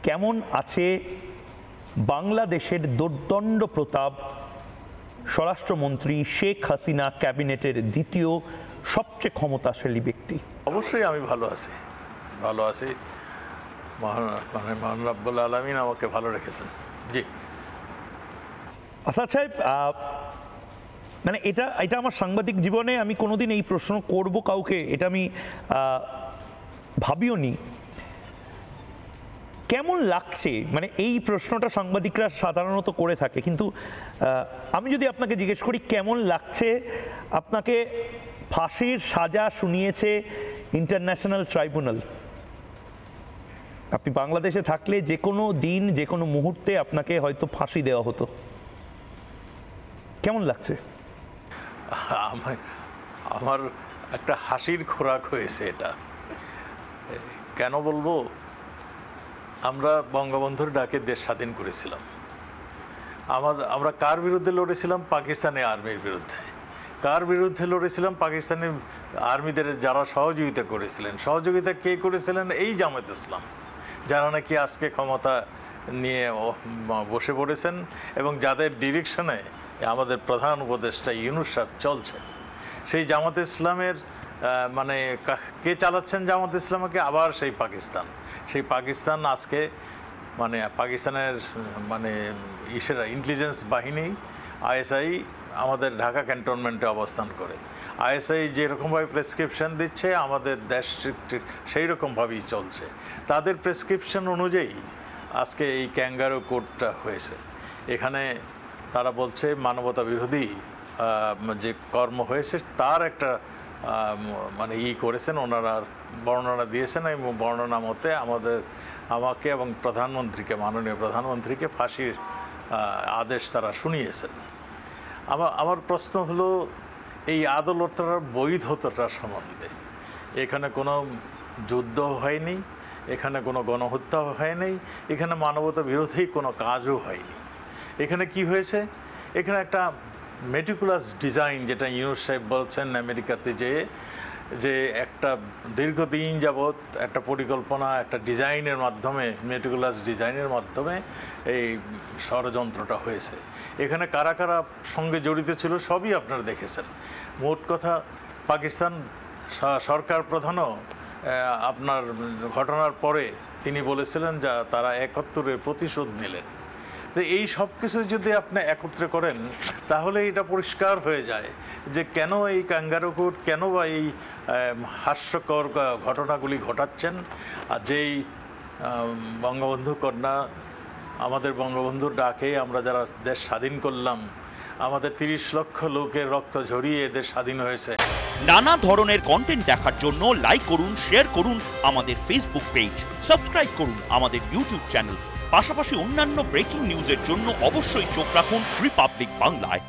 কেমন আছে বাংলাদেশের দুর্দণ্ড প্রতাপ স্বরাষ্ট্রমন্ত্রী শেখ হাসিনা ক্যাবিনেটের দ্বিতীয় সবচেয়ে ক্ষমতাশালী ব্যক্তি? অবশ্যই আমি ভালো আছি। মহান রব্বুল আলামিন আমাকে ভালো রেখেছেন। জি আসাদ সাহেব, মানে এটা আমার সাংবাদিক জীবনে আমি কোনোদিন এই প্রশ্ন করব কাউকে, এটা আমি ভাবিও নি। কেমন লাগছে, মানে এই প্রশ্নটা সাংবাদিকরা সাধারণত করে থাকে, কিন্তু আমি যদি আপনাকে জিজ্ঞেস করি কেমন লাগছে, আপনাকে ফাঁসির সাজা শুনিয়েছে ইন্টারন্যাশনাল ট্রাইব্যুনাল। আপনি বাংলাদেশে থাকলে যে কোনো দিন যে কোনো মুহূর্তে আপনাকে হয়তো ফাঁসি দেওয়া হতো, কেমন লাগছে? আমার একটা হাসির খোরাক হয়েছে এটা। কেন বলবো, আমরা বঙ্গবন্ধুর ডাকে দেশ স্বাধীন করেছিলাম। আমরা কার বিরুদ্ধে লড়েছিলাম? পাকিস্তানি আর্মির বিরুদ্ধে। কার বিরুদ্ধে লড়েছিলাম? পাকিস্তানি আর্মিদের যারা সহযোগিতা করেছিলেন। সহযোগিতা কে করেছিলেন? এই জামায়াত ইসলাম, যারা নাকি আজকে ক্ষমতা নিয়ে বসে পড়েছেন এবং যাদের ডিরেকশনে আমাদের প্রধান উপদেষ্টা ইউনূস সাহেব চলছে। সেই জামাত ইসলামের মানে কে চালাচ্ছেন জামাত ইসলামকে? আবার সেই পাকিস্তান আজকে মানে পাকিস্তানের মানে ইন্টেলিজেন্স বাহিনী আইএসআই আমাদের ঢাকা ক্যান্টনমেন্টে অবস্থান করে। আইএসআই যেরকমভাবে প্রেসক্রিপশন দিচ্ছে আমাদের দেশ সেই রকমভাবেই চলছে। তাদের প্রেসক্রিপশন অনুযায়ী আজকে এই ক্যাঙ্গারু কোর্টটা হয়েছে। এখানে তারা বলছে মানবতা বিরোধী যে কর্ম হয়েছে তার একটা মানে করেছেন, ওনারা বর্ণনা দিয়েছেন এবং বর্ণনা মতে আমাকে এবং প্রধানমন্ত্রীকে, মাননীয় প্রধানমন্ত্রীকে ফাঁসির আদেশ তারা শুনিয়েছেন। আমার প্রশ্ন হলো এই আদালতটার বৈধতার সম্বন্ধে। এখানে কোনো যুদ্ধ হয়নি, এখানে কোনো গণহত্যা হয়নি, এখানে মানবতা বিরোধী কোনো কাজও হয়নি। এখানে কি হয়েছে? এখানে একটা মেটিকুলাস ডিজাইন, যেটা ইউনূস সাহেব বলছেন আমেরিকাতে যে একটা দীর্ঘদিন যাবৎ একটা পরিকল্পনা, একটা ডিজাইনের মাধ্যমে, মেটিকুলাস ডিজাইনের মাধ্যমে এই ষড়যন্ত্রটা হয়েছে। এখানে কারা কারা সঙ্গে জড়িত ছিল সবই আপনারা দেখেছেন। মোট কথা পাকিস্তান সরকার প্রধানও আপনার ঘটনার পরে তিনি বলেছিলেন যে তারা ৭১-এর প্রতিশোধ নিলেন। তো এই সব কিছু যদি আপনি একত্রে করেন তাহলে এটা পরিষ্কার হয়ে যায় যে কেন এই ক্যাঙ্গারু কোর্ট, কেন বা এই হাস্যকর ঘটনাগুলি ঘটাচ্ছেন। আর যেই বঙ্গবন্ধু কন্যা, আমাদের বঙ্গবন্ধুর ডাকে আমরা যারা দেশ স্বাধীন করলাম, আমাদের ৩০ লক্ষ লোকের রক্ত ঝরিয়ে দেশ স্বাধীন হয়েছে। নানা ধরনের কন্টেন্ট দেখার জন্য লাইক করুন, শেয়ার করুন আমাদের ফেসবুক পেজ, সাবস্ক্রাইব করুন আমাদের ইউটিউব চ্যানেল। পাশাপাশি অন্যান্য ব্রেকিং নিউজের জন্য অবশ্যই চোখ রাখুন রিপাবলিক বাংলায়।